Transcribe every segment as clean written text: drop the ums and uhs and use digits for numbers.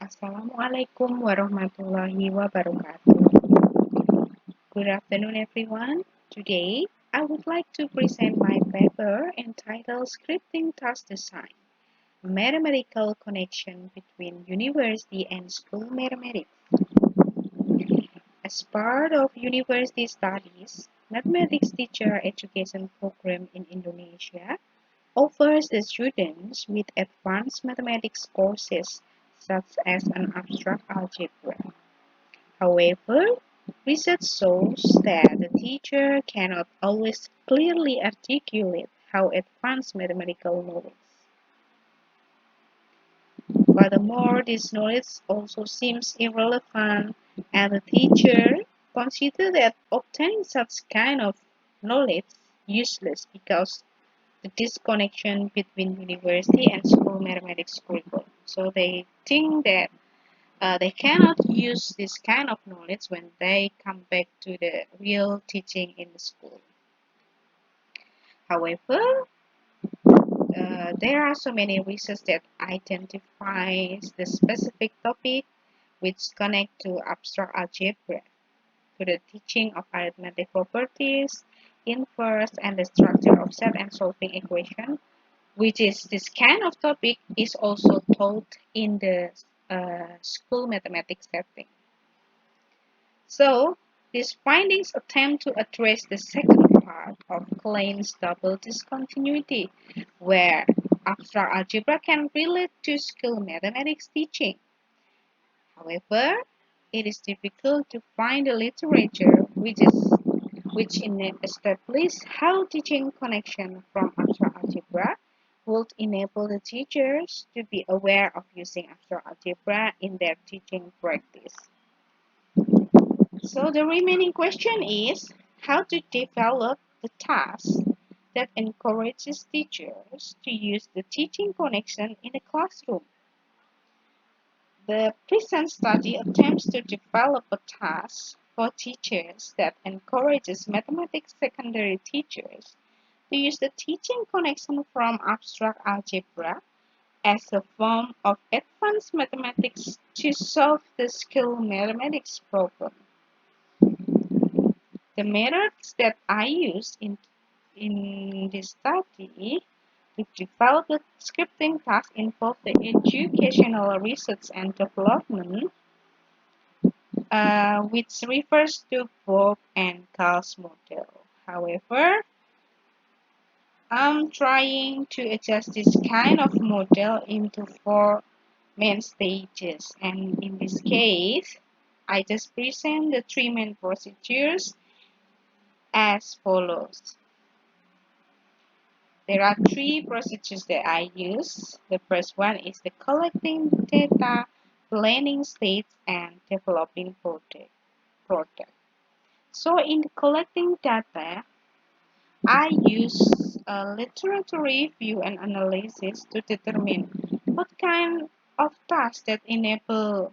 Assalamualaikum warahmatullahi wabarakatuh. Good afternoon, everyone. Today, I would like to present my paper entitled Scripting Task Design, a Mathematical Connection Between University and School Mathematics. As part of university studies, mathematics teacher education program in Indonesia offers the students with advanced mathematics courses such as an abstract algebra. However, research shows that the teacher cannot always clearly articulate how advanced mathematical knowledge. Furthermore, this knowledge also seems irrelevant, and the teacher considers that obtaining such kind of knowledge useless because the disconnection between university and school mathematics curriculum. So they think that they cannot use this kind of knowledge when they come back to the real teaching in the school. However, there are so many research that identifies the specific topic which connect to abstract algebra, to the teaching of arithmetic properties, inverse, and the structure of set and solving equation, which is this kind of topic is also taught in the school mathematics setting. So, these findings attempt to address the second part of Klein's double discontinuity, where abstract algebra can relate to school mathematics teaching. However, it is difficult to find a literature which establishes how teaching connection from abstract algebra would enable the teachers to be aware of using abstract algebra in their teaching practice. So the remaining question is how to develop the task that encourages teachers to use the teaching connection in the classroom. The present study attempts to develop a task for teachers that encourages mathematics secondary teachers to use the teaching connection from abstract algebra as a form of advanced mathematics to solve the school mathematics problem. The methods that I used in this study to develop the scripting task involve the educational research and development, which refers to Bob and Carl's model. However, I'm trying to adjust this kind of model into four main stages, and in this case, I just present the three main procedures as follows. There are three procedures that I use. The first one is the collecting data, planning states, and developing product. So in the collecting data, I use a literature review and analysis to determine what kind of tasks that enable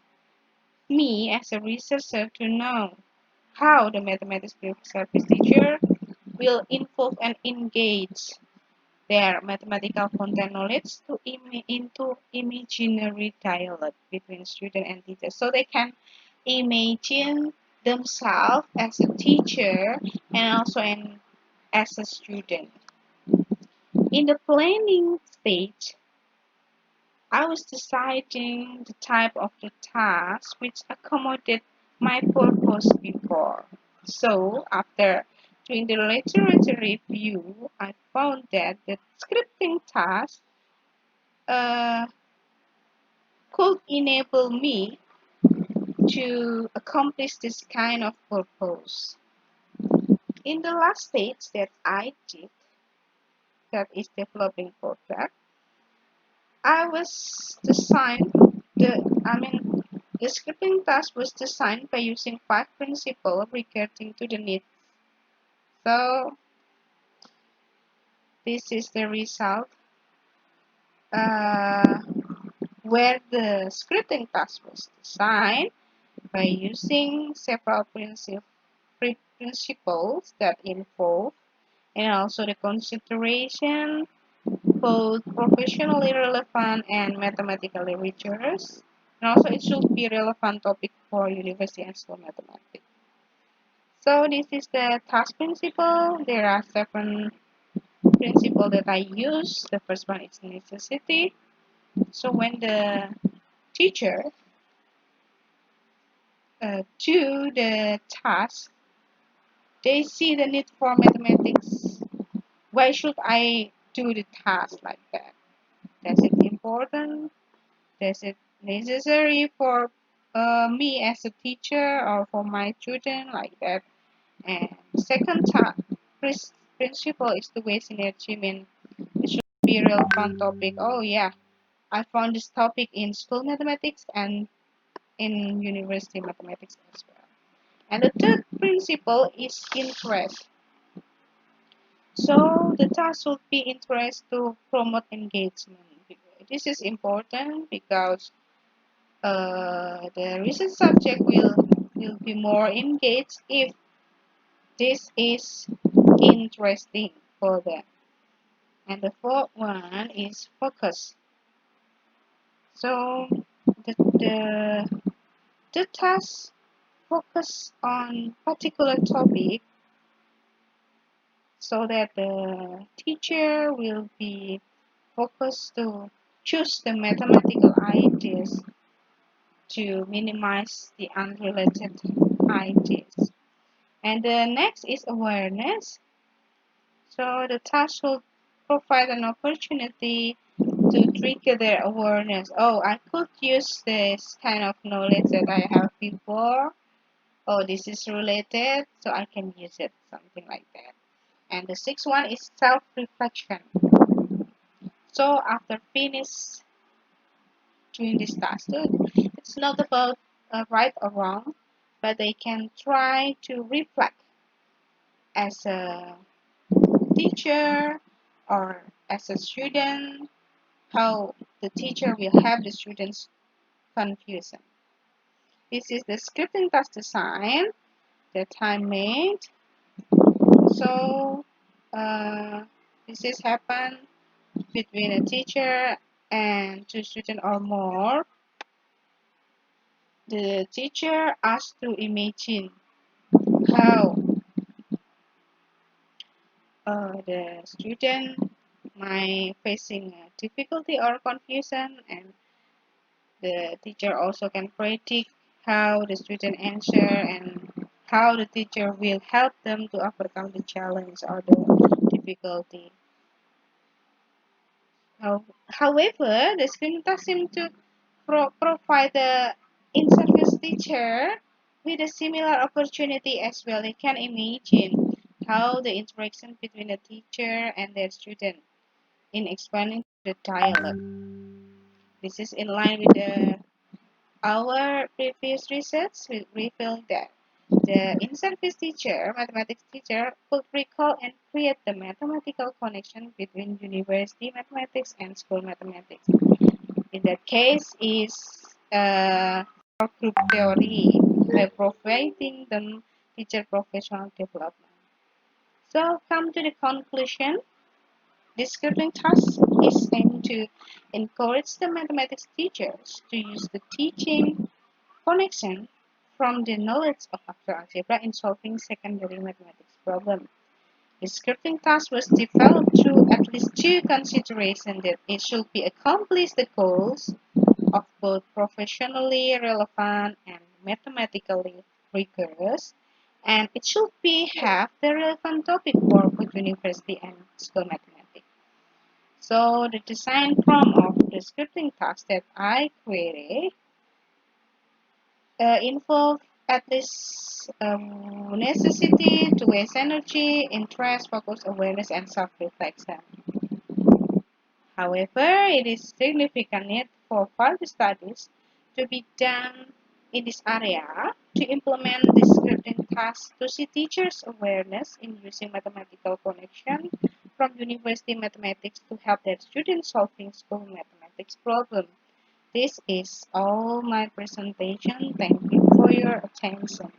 me as a researcher to know how the mathematics service teacher will involve and engage their mathematical content knowledge into imaginary dialogue between student and teacher, so they can imagine themselves as a teacher and also as a student. In the planning stage, I was deciding the type of the task which accommodate my purpose before. So after doing the literature review, I found that the scripting task uh, could enable me to accomplish this kind of purpose. In the last stage that I did, that is developing product, I was designed the scripting task was designed by using 5 principles regarding to the needs. So this is the result where the scripting task was designed by using several principles that involve and also the consideration both professionally relevant and mathematically rigorous And also it should be relevant topic for university and school mathematics. So this is the task principle. There are 7 principles that I use. The first one is necessity. So when the teacher do the task, they see the need for mathematics. Why should I do the task like that? Is it important? Is it necessary for me as a teacher or for my student like that? And second principle is the way synergy mean it should be relevant topic. Oh yeah, I found this topic in school mathematics and in university mathematics as well. And the third principle is interest. So the task should be interest to promote engagement. This is important because the research subject will be more engaged if this is interesting for them. And the fourth one is focus. So the task focus on particular topic so that the teacher will be focused to choose the mathematical ideas to minimize the unrelated ideas. And the next is awareness. So the task will provide an opportunity to trigger their awareness. Oh, I could use this kind of knowledge that I have before. Oh, this is related, so I can use it, something like that. And the sixth one is self-reflection. So after finish doing this task, so it's not about right or wrong, but they can try to reflect as a teacher or as a student how the teacher will help the students confusion. This is the scripting task design that I made. So this is happen between a teacher and 2 students or more. The teacher asked to imagine how the student might facing a difficulty or confusion, and the teacher also can predict how the student answer and how the teacher will help them to overcome the challenge or the difficulty. However, the screen task seems to provide the in-service teacher with a similar opportunity as well. They can imagine how the interaction between the teacher and their student in expanding the dialogue. This is in line with our previous research revealed that the in-service teacher, mathematics teacher, could recall and create the mathematical connection between university mathematics and school mathematics. In that case, is group theory by providing them teacher professional development. So, come to the conclusion. This scripting task is aimed to encourage the mathematics teachers to use the teaching connection from the knowledge of vector algebra in solving secondary mathematics problems. The scripting task was developed through at least 2 considerations that it should be accomplish the goals of both professionally relevant and mathematically rigorous, and it should be have the relevant topic for both university and school mathematics. So the design prompt of the scripting task that I created involve at least necessity, to waste energy, interest, focus, awareness, and self-reflection. However, it is significant need for further studies to be done in this area to implement the scripting task to see teachers' awareness in using mathematical connection from university mathematics to help their students solving school mathematics problems. This is all my presentation. Thank you for your attention.